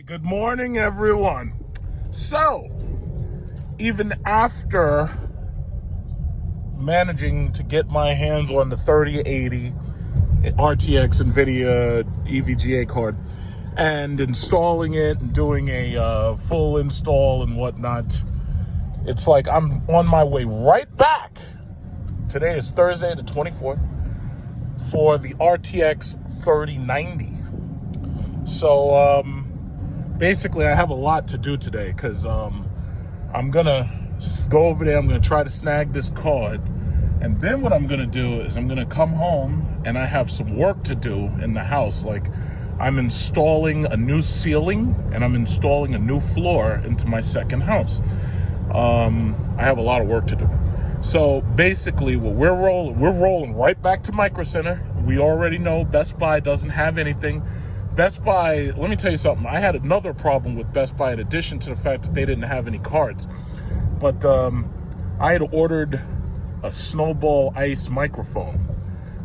Good morning, everyone. So, even after managing to get my hands on the 3080 RTX Nvidia Evga card and installing it and doing a full install and whatnot, it's like I'm on my way right back. Today is Thursday the 24th for the RTX 3090. So, basically, I have a lot to do today because I'm going to go over there. I'm going to try to snag this card. And then what I'm going to do is I'm going to come home and I have some work to do in the house. Like, I'm installing a new ceiling and I'm installing a new floor into my second house. I have a lot of work to do. So basically, what we're rolling right back to Micro Center. We already know Best Buy doesn't have anything. Best Buy, let me tell you something. I had another problem with Best Buy in addition to the fact that they didn't have any cards. But I had ordered a Snowball Ice microphone.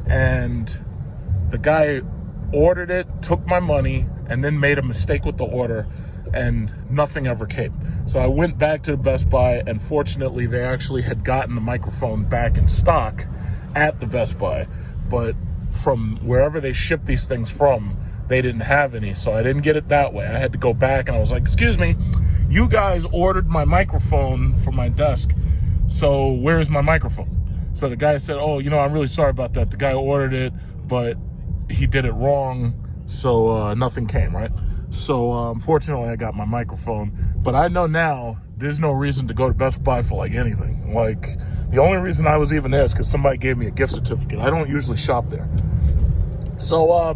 And the guy ordered it, took my money, and then made a mistake with the order, and nothing ever came. So I went back to the Best Buy, and fortunately, they actually had gotten the microphone back in stock at the Best Buy. But from wherever they ship these things from, they didn't have any, so I didn't get it that way. I had to go back and I was like, excuse me, you guys ordered my microphone for my desk, so where's my microphone? So the guy said, oh, I'm really sorry about that. The guy ordered it, but he did it wrong, so nothing came, right? So unfortunately, I got my microphone, but I know now there's no reason to go to Best Buy for like anything. Like, the only reason I was even there is because somebody gave me a gift certificate. I don't usually shop there. So,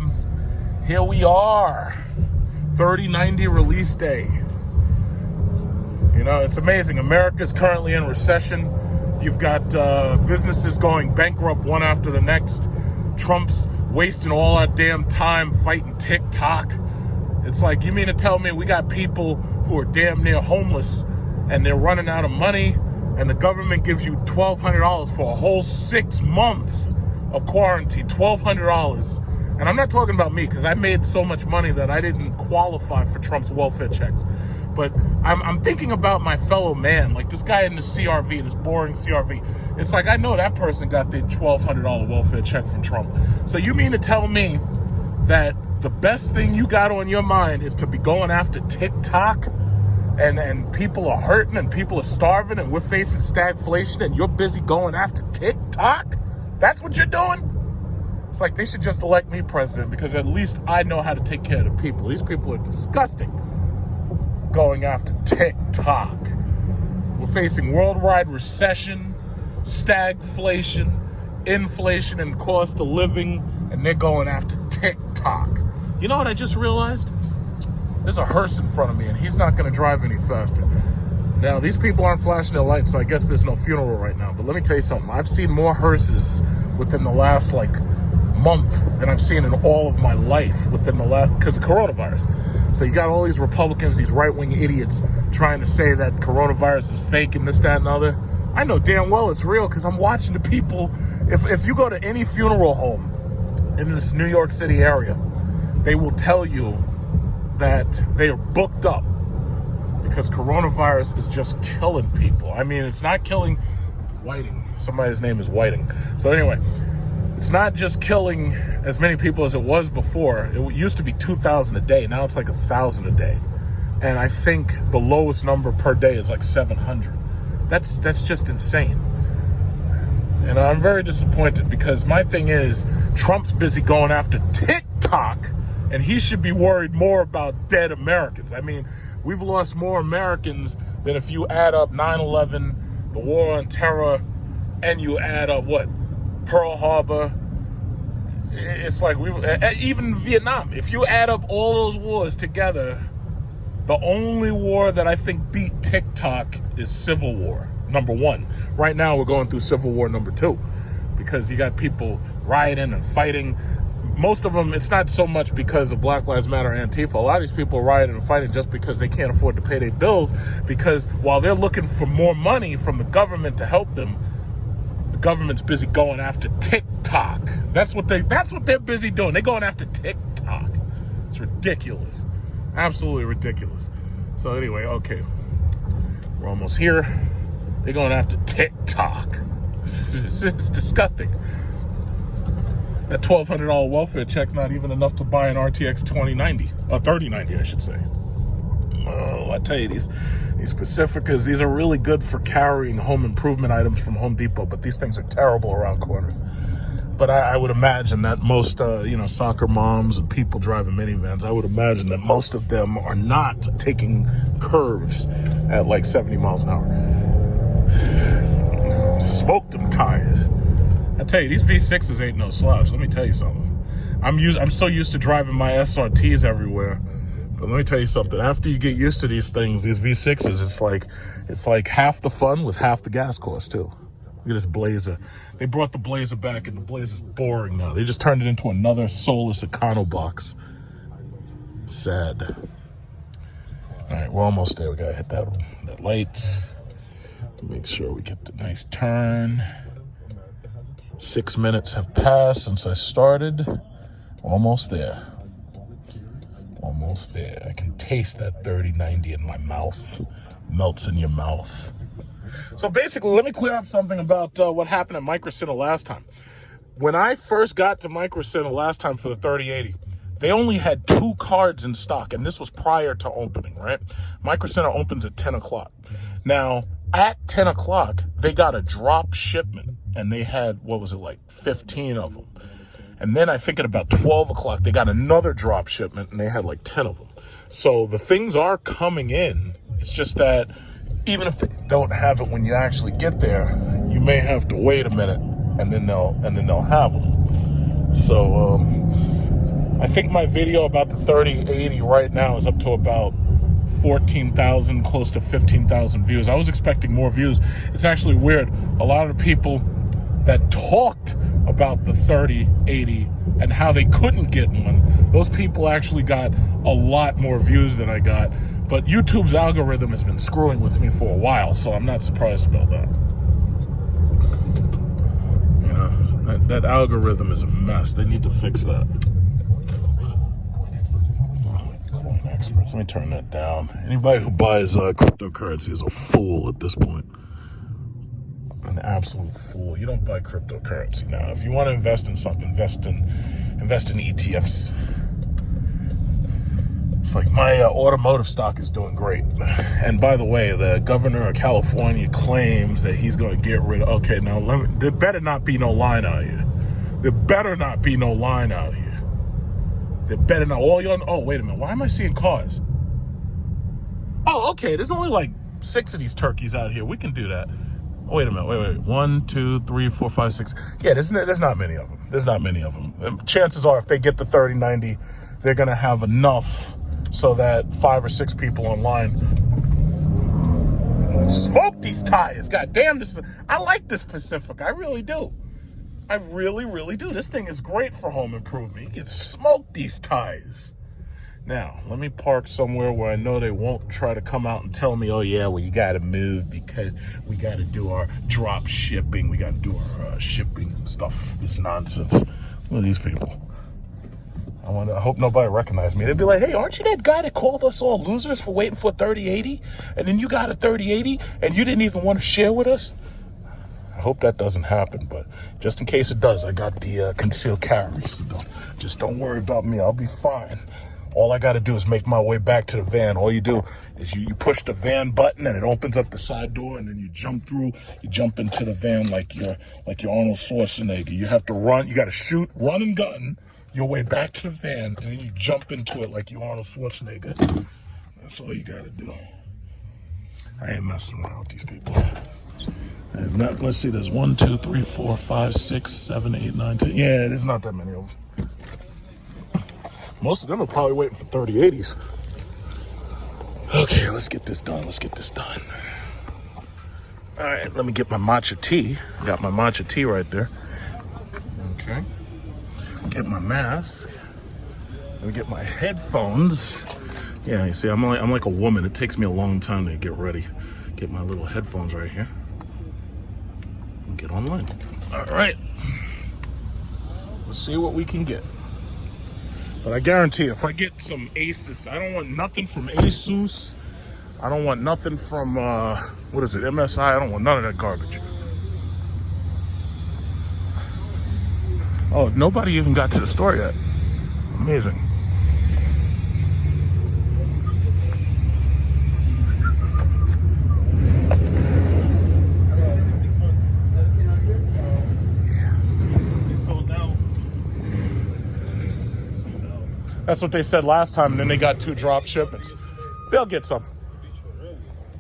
here we are, 3090 release day. It's amazing. America's currently in recession. You've got businesses going bankrupt one after the next. Trump's wasting all our damn time fighting TikTok. It's like, you mean to tell me we got people who are damn near homeless and they're running out of money and the government gives you $1,200 for a whole 6 months of quarantine, $1,200. And I'm not talking about me because I made so much money that I didn't qualify for Trump's welfare checks. But I'm thinking about my fellow man, like this guy in the CRV, this boring CRV. It's like, I know that person got the $1,200 welfare check from Trump. So you mean to tell me that the best thing you got on your mind is to be going after TikTok and people are hurting and people are starving and we're facing stagflation and you're busy going after TikTok? That's what you're doing? It's like they should just elect me president because at least I know how to take care of the people. These people are disgusting going after TikTok. We're facing worldwide recession, stagflation, inflation, and cost of living, and they're going after TikTok. You know what I just realized? There's a hearse in front of me, and he's not going to drive any faster. Now, these people aren't flashing their lights, so I guess there's no funeral right now. But let me tell you something. I've seen more hearses within the last, month than I've seen in all of my life within the last, because of coronavirus. So you got all these Republicans, these right-wing idiots trying to say that coronavirus is fake and this, that, and other. I know damn well it's real because I'm watching the people. If you go to any funeral home in this New York City area, they will tell you that they are booked up because coronavirus is just killing people. I mean, it's not killing Whiting. Somebody's name is Whiting. So anyway, it's not just killing as many people as it was before. It used to be 2,000 a day. Now it's like 1,000 a day. And I think the lowest number per day is like 700. That's just insane. And I'm very disappointed because my thing is Trump's busy going after TikTok and he should be worried more about dead Americans. I mean, we've lost more Americans than if you add up 9/11, the war on terror, and you add up Pearl Harbor. It's like even Vietnam. If you add up all those wars together, the only war that I think beat TikTok is Civil War number 1. Right now, we're going through Civil War number 2 because you got people rioting and fighting. Most of them, it's not so much because of Black Lives Matter and Antifa. A lot of these people are rioting and fighting just because they can't afford to pay their bills, because while they're looking for more money from the government to help them, the government's busy going after TikTok. That's what they're busy doing. They're going after TikTok. It's ridiculous. Absolutely ridiculous. So anyway, okay, we're almost here. They're going after TikTok. It's disgusting. That $1,200 welfare check's not even enough to buy an RTX 2090, or 3090, I should say. Oh, I tell you, these Pacificas, these are really good for carrying home improvement items from Home Depot, but these things are terrible around corners. But I would imagine that most, soccer moms and people driving minivans, I would imagine that most of them are not taking curves at like 70 miles an hour. Smoke them tires. I tell you, these V6s ain't no slouch. Let me tell you something. I'm so used to driving my SRTs everywhere. But let me tell you something. After you get used to these things, these V6s, it's like half the fun with half the gas cost too. Look at this Blazer. They brought the Blazer back, and the Blazer's boring now. They just turned it into another soulless Econo box. Sad. All right, we're almost there. We gotta hit that light. Make sure we get the nice turn. 6 minutes have passed since I started. Almost there. Almost there. I can taste that 3090 in my mouth. Melts in your mouth. So basically, let me clear up something about what happened at Micro Center last time. When I first got to Micro Center last time for the 3080, they only had 2 cards in stock, and this was prior to opening, right? Micro Center opens at 10 o'clock. Now, at 10 o'clock, they got a drop shipment, and they had, 15 of them. And then I think at about 12 o'clock, they got another drop shipment, and they had like 10 of them. So the things are coming in. It's just that even if they don't have it when you actually get there, you may have to wait a minute, and then they'll have them. So I think my video about the 3080 right now is up to about 14,000, close to 15,000 views. I was expecting more views. It's actually weird. A lot of the people that talked about the 3080 and how they couldn't get one, those people actually got a lot more views than I got. But YouTube's algorithm has been screwing with me for a while, so I'm not surprised about that. You know, that algorithm is a mess. They need to fix that. Experts. Let me turn that down. Anybody who buys cryptocurrency is a fool at this point. An absolute fool. You don't buy cryptocurrency now. If you want to invest in something, invest in ETFs. It's like my automotive stock is doing great. And by the way, the governor of California claims that he's going to get rid of. Okay, now there better not be no line out here. There better not be no line out here. There better not. Oh, wait a minute. Why am I seeing cars? Oh, okay. There's only like 6 of these turkeys out here. We can do that. Wait a minute. Wait. 1, 2, 3, 4, 5, 6. Yeah, there's not many of them. There's not many of them. And chances are, if they get the 3090, they're going to have enough so that 5 or 6 people online smoke these tires. God damn, I like this Pacific. I really do. I really, really do. This thing is great for home improvement. You can smoke these tires. Now, let me park somewhere where I know they won't try to come out and tell me, oh yeah, well you gotta move because we gotta do our drop shipping. We gotta do our shipping and stuff. This nonsense. Look at these people. I hope nobody recognized me. They'd be like, hey, aren't you that guy that called us all losers for waiting for a 3080? And then you got a 3080 and you didn't even want to share with us? I hope that doesn't happen, but just in case it does, I got the concealed carry, so don't worry about me. I'll be fine. All I got to do is make my way back to the van. All you do is you push the van button and it opens up the side door, and then you jump through. You jump into the van like you're Arnold Schwarzenegger. You have to run. You got to run and gun your way back to the van, and then you jump into it like you're Arnold Schwarzenegger. That's all you got to do. I ain't messing around with these people. Let's see, there's 1, 2, 3, 4, 5, 6, 7, 8, 9, 10. Yeah, there's not that many of them. Most of them are probably waiting for 3080s. Okay, let's get this done. All right, let me get my matcha tea. Got my matcha tea right there. Okay. Get my mask. Let me get my headphones. Yeah, you see, I'm like a woman. It takes me a long time to get ready. Get my little headphones right here. Get online. All right. Let's see what we can get. But I guarantee if I get some Asus, I don't want nothing from Asus. I don't want nothing from, what is it, MSI? I don't want none of that garbage. Oh, nobody even got to the store yet. Amazing. That's what they said last time, and then they got 2 drop shipments. They'll get some.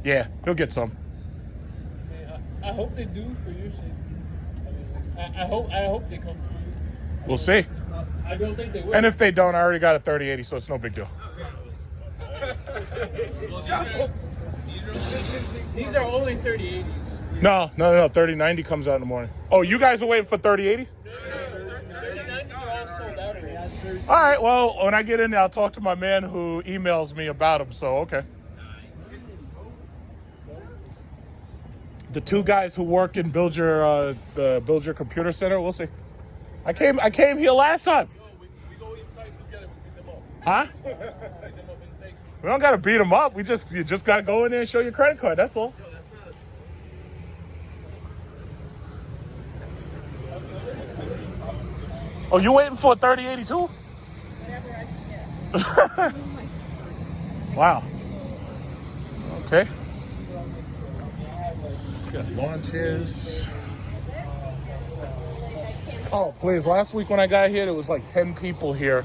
Yeah, he'll get some. I hope they do for your sake. I hope they come through. We'll see. I don't think they will. And if they don't, I already got a 3080, so it's no big deal. These are only 3080s. No. 3090 comes out in the morning. Oh, you guys are waiting for 3080s? 3090s are all sold out already. All right, well, when I get in there, I'll talk to my man who emails me about them, so okay. The 2 guys who work in build your computer center, we'll see. I came here last time. We go inside together, we beat them up. Huh? Beat them up and take. We don't gotta beat them up. You just gotta go in there and show your credit card. That's all. Oh, you waiting for a 3082? Wow. Okay. Got launches. Oh, please. Last week when I got here, there was like 10 people here.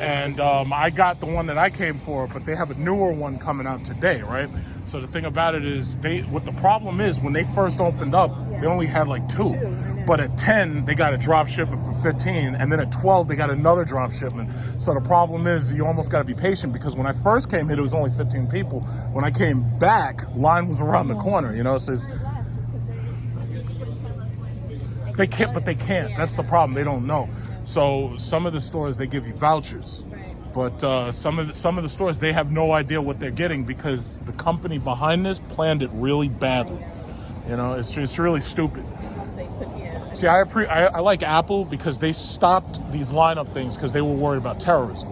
And I got the one that I came for, but they have a newer one coming out today, right? So the thing about it is, what the problem is, when they first opened up, they only had like 2. But at 10, they got a drop shipment for 15. And then at 12, they got another drop shipment. So the problem is, you almost got to be patient, because when I first came here, there was only 15 people. When I came back, line was around the corner, you know? So it's, they can't, but they can't. That's the problem. They don't know. So some of the stores, they give you vouchers. But some of the stores, they have no idea what they're getting, because the company behind this planned it really badly. You know, it's really stupid. See, I like Apple because they stopped these lineup things because they were worried about terrorism.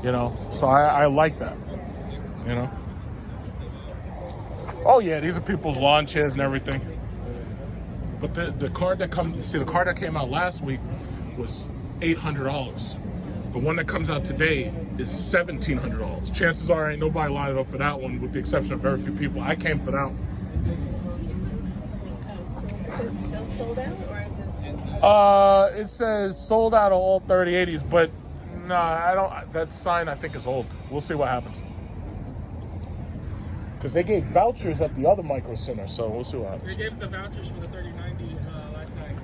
You know, so I like that. You know. Oh yeah, these are people's lawn chairs and everything. But the card that came out last week was $800. The one that comes out today is $1,700. Chances are ain't nobody lined up for that one, with the exception of very few people. I came for that one. Is this still sold out, or is this? It says sold out of all 3080s, but no, I don't. That sign I think is old. We'll see what happens. Because they gave vouchers at the other Micro Center, so we'll see what happens. They gave the vouchers for the 3090 last night.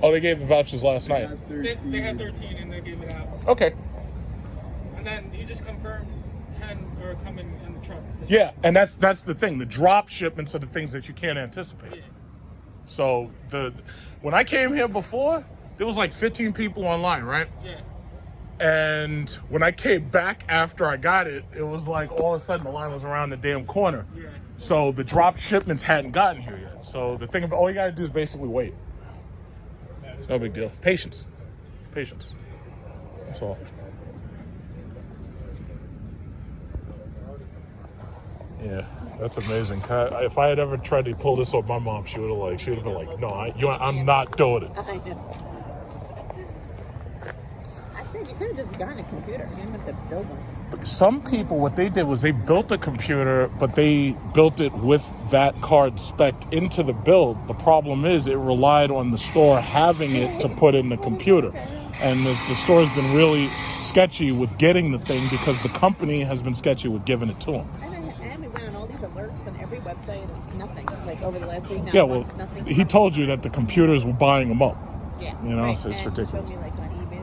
Oh, they gave the vouchers last night. They had 13 and they gave it out. Okay. And then he just confirmed 10 are coming in the truck. Yeah, and that's the thing. The drop shipments are the things that you can't anticipate. Yeah. So when I came here before, there was like 15 people online, right? Yeah. And when I came back after I got it, it was like all of a sudden the line was around the damn corner. Yeah. So the drop shipments hadn't gotten here yet. So the thing about all you gotta do is basically wait. It's no big deal. Patience. That's all. Yeah, that's amazing. If I had ever tried to pull this on my mom, she would have been like, no, I'm not doing it. I know. I said you could have just gotten a computer. You didn't have to build one. Some people, what they did was they built a computer, but they built it with that card spec'd into the build. The problem is it relied on the store having it to put in the computer. And the store's been really sketchy with getting the thing because the company has been sketchy with giving it to them. And we went on all these alerts on every website and nothing. Like over the last week now. Yeah, well, nothing. he told you that the computers were buying them up. Yeah. You know, right. so it's and ridiculous. He showed me like on eBay,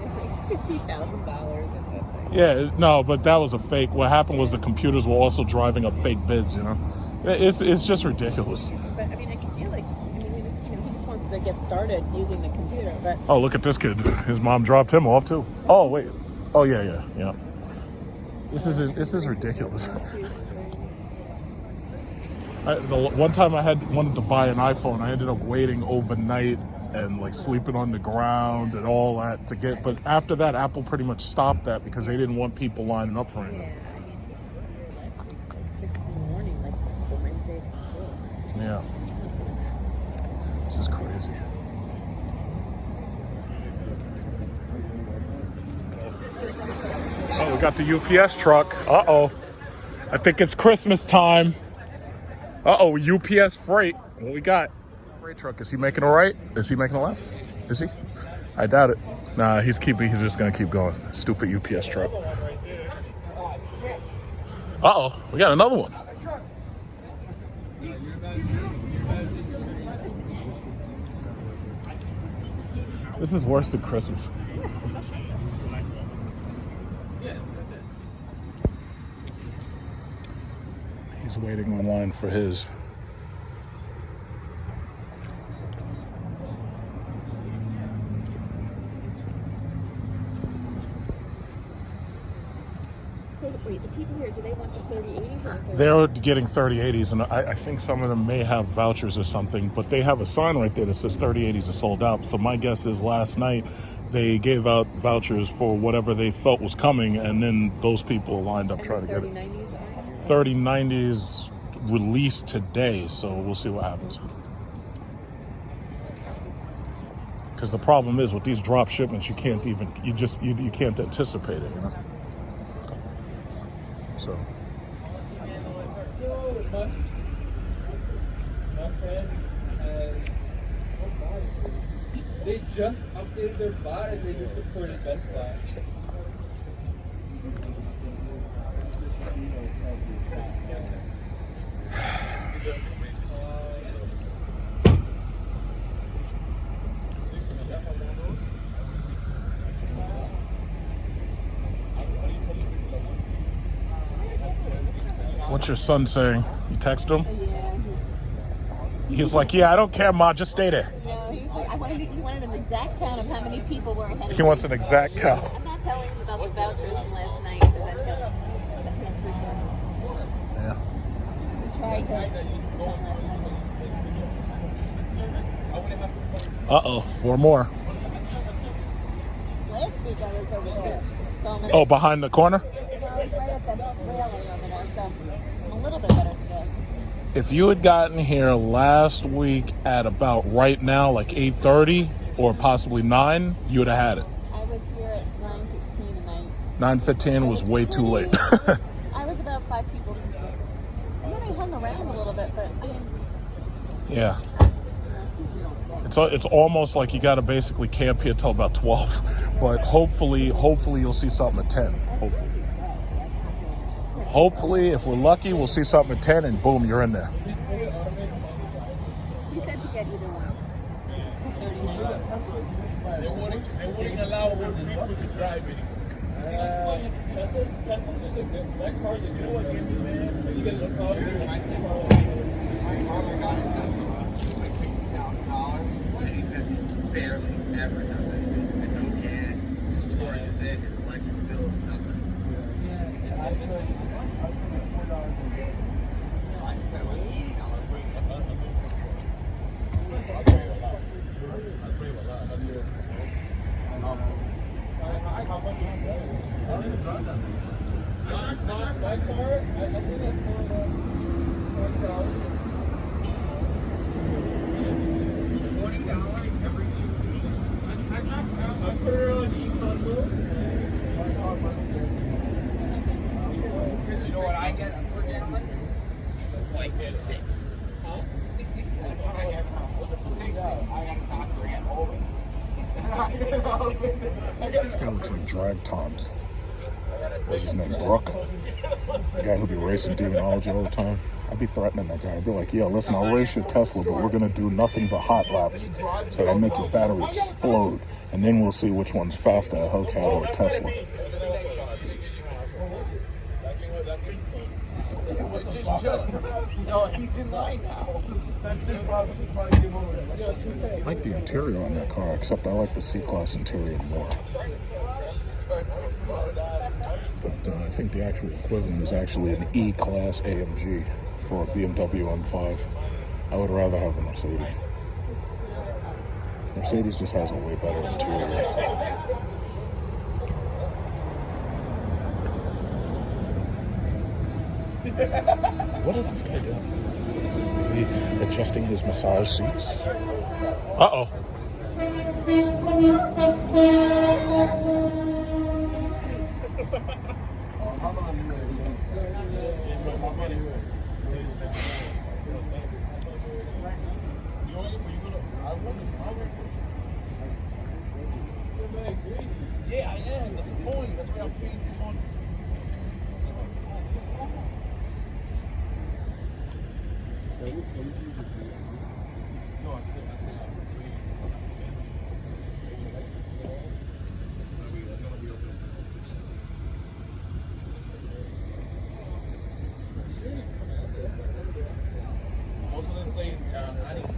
like $50,000 and stuff. Yeah, no, but that was a fake. What happened was the computers were also driving up fake bids, you know? It's just ridiculous. But I mean, I can feel like, he just wants to get started using the computer, but... Oh, look at this kid. His mom dropped him off, too. Oh, wait. Oh, yeah. This is ridiculous. The one time I wanted to buy an iPhone, I ended up waiting overnight and like sleeping on the ground and all that to get. But after that, Apple pretty much stopped that because they didn't want people lining up for Yeah, anything. I mean, we were last week, like 6 in the morning, like the Wednesday for school. Yeah, this is crazy. Oh, we got the UPS truck. Uh-oh. I think it's Christmas time. Uh-oh, UPS freight. What we got? Freight truck. Is he making a right? Is he making a left? Is he? I doubt it. Nah, he's just gonna keep going. Stupid UPS truck. Uh-oh, we got another one. This is worse than Christmas. He's waiting online for his. So wait, the people here, do they want the 3080s or the 30? They're getting 3080s, and I think some of them may have vouchers or something, but they have a sign right there that says 3080s are sold out. So my guess is last night they gave out vouchers for whatever they felt was coming, and then those people lined up trying to get it. 3090s are? 3090s released today, so we'll see what happens. Because the problem is with these drop shipments, you can't anticipate it, you know. So they just updated their bot and they just supported Best Buy. what's your son saying? You text him? Yeah. He's like, yeah, I don't care, Ma, just stay there. No, he's like, he wanted an exact count of how many people were ahead of He wants an exact count. I'm not telling you about the vouchers from last night because I can't freak out. Yeah. We tried to. Uh-oh, 4 more. Last week I was over there. So I'm Oh, behind the corner? I was right at the railing over there, so I'm a little bit better today. If you had gotten here last week at about right now, like 8:30 or possibly 9, you would have had it. I was here at 9:15 and 9:15 was way too late. I was about 5 people. And then I hung around a little bit, but I mean, Yeah. It's almost like you got to basically camp here till about 12. But hopefully you'll see something at 10. Hopefully, if we're lucky, we'll see something at 10 and boom, you're in there. you said to get either one. They wouldn't allow old people to drive it. Tesla is a good, that car's a good one. You get a car. My father got a Tesla for like $50,000, and he says he barely ever does anything. And no gas, just charges it, his electric bill is nothing. I spent like $80. My car, I think that's $20 every 2 weeks. I put her on econ mode. You know what I get per gallon? Like 6. Huh? That's what I get. 60. I got a doctor at home. This guy looks like Drag Toms. What's his name? Brooke? The guy who be racing demonology all the time. I'd be threatening that guy. I'd be like, yo, listen, I'll race your Tesla, but we're going to do nothing but hot laps. So I'll make your battery explode. And then we'll see which one's faster, a Hellcat or a Tesla. No, he's in line now. I like the interior on that car, except I like the C-Class interior more. But I think the actual equivalent is actually an E-Class AMG for a BMW M5. I would rather have the Mercedes. Mercedes just has a way better interior. What is this guy doing? Is he adjusting his massage seats? Uh-oh. Yeah, I am. That's the point. That's why I'm paying this money. No, I said. Most of them say, I didn't.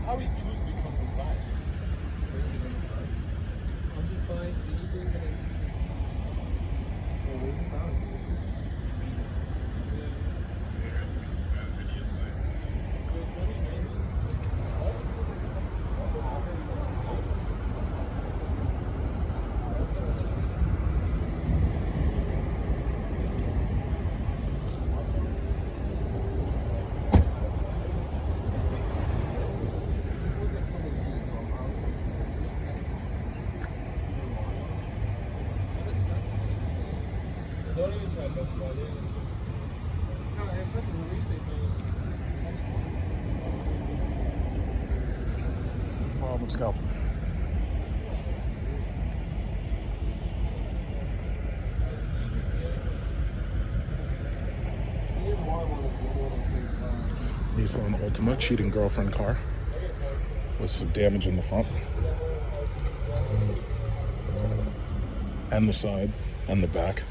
How do you choose which one to buy? Well, let's go. Nissan Altima cheating girlfriend car with some damage in the front and the side and the back.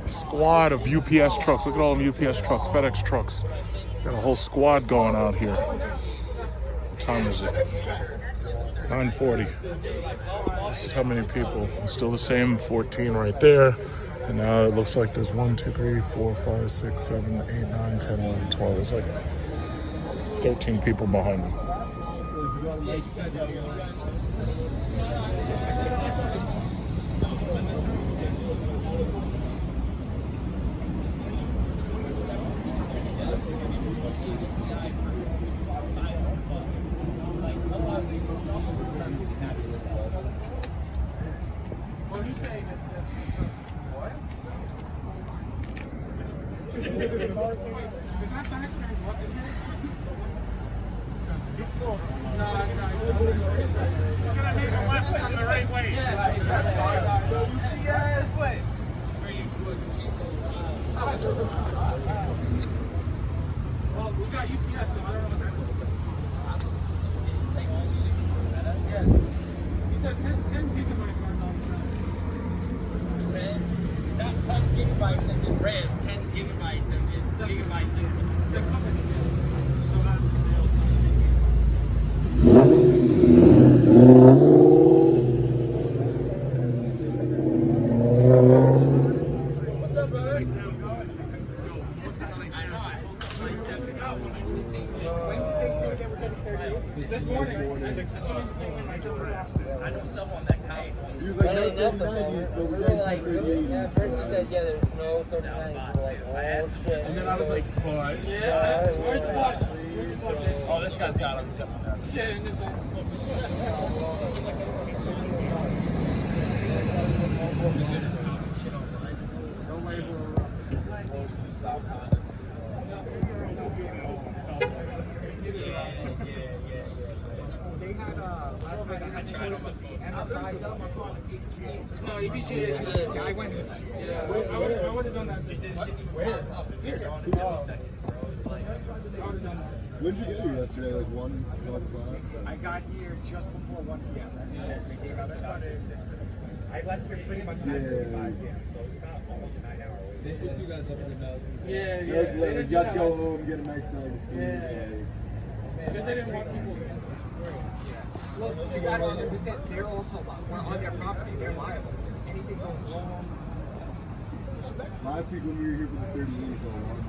Squad of UPS trucks. Look at all them UPS trucks, FedEx trucks. Got a whole squad going out here. What time is it? 9:40. This is how many people. It's still the same 14 right there. And now it looks like there's 1, 2, 3, 4, 5, 6, 7, 8, 9, 10, 11, 12. There's like 13 people behind me. Well, we got UPS, so I don't know what that is. You said 10 gigabyte cards on the 10, not 10 gigabytes as in RAM, 10 gigabytes as in gigabyte. the company. So I'm What's up, brother? this morning. I know someone that kind He was like, no 39s, but we got 1038s. Yeah, first you said, yeah, there's no 39s. We're like, oh, shit. And then I was like, what? Yeah. Where's the box? Oh, this guy's got him. Definitely. Yeah, and it's like, They had last night I had to show them the MSI. No, EPG is the. Yeah, I went. I would have done that. Where? When did you get here yesterday? Like 1 o'clock? I got here just before 1 p.m. They gave out I left here pretty much 9:35 p.m. So it was about almost a 9-hour wait. They put you guys up in the mountain. Yeah, You guys like, got to go home, get a nice night of sleep. Because they didn't want people. Look, you got to understand, they're also on their property. They're liable. Anything goes wrong. Last week when we were here for the 38, the alarm went off.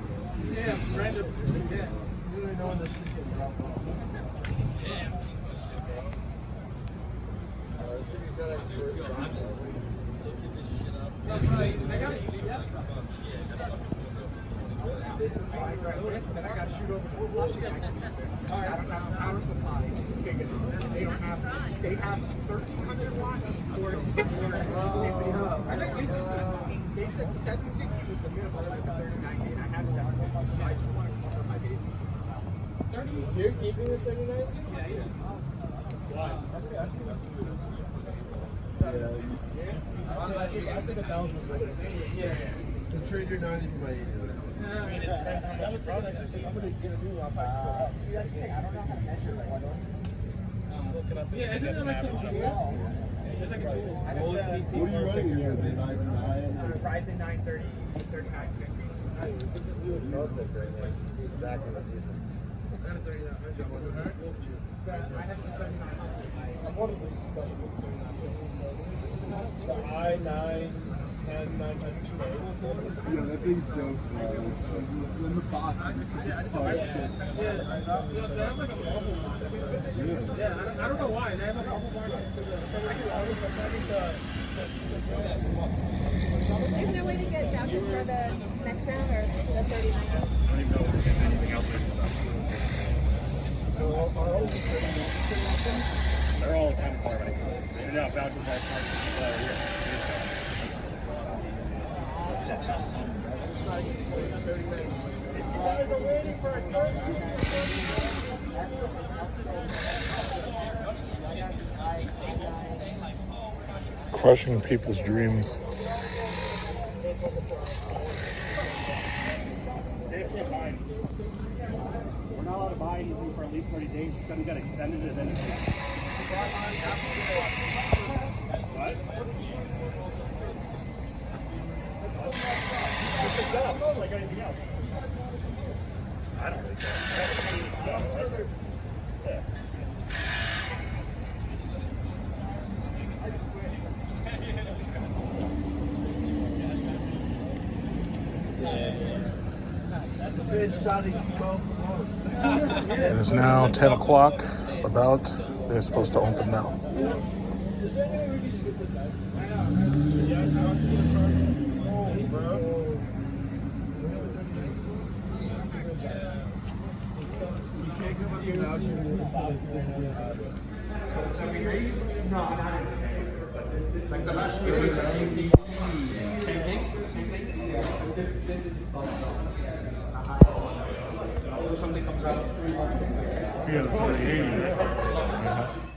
Yeah, random. Yeah. You don't know when this shit can drop off. This thing's got like first Look at this shit up. I got it. Then I got to shoot over to Flushing. I don't have a power supply big enough. They have 1,300 watt or they said 750 was the minimum for the 3090, and I have 750, so I just want to cover my bases. 30? You're keeping the 39? Yeah. Why? Yeah, I think 1,000 was right. Yeah. So trade your 90 for my 80. I mean, it depends on how much process. I'm going to get a new one. See, that's the thing. I don't know how to measure like what Yeah, isn't there like some tools? There's like a tool. what are you running in here? Is it Ryzen 9? Ryzen 9 30, 3950. Just do a code pick right now. See exactly what it is. I got a 3900. I have the 3900. I'm one of the specialists. The I9, 10, 900. Yeah, that thing's dope, bro. In the box, it's part. They have like a bubble box. Yeah, I don't know why. They have a bubble box. Is there a way to get vouchers for the next round or the 39? I don't even know if we're getting anything else like this. They're all kind of far right. They're not vouchers all crushing people's dreams. Stay up there buying. We're not allowed to buy anything for at least 30 days. It's going to get extended and then it's what? It's a job, like anything else. I don't really care. Yeah. Good shot at 12. It is now 10 o'clock. About they're supposed to open now. Something comes out 3 months. Yeah, the 380.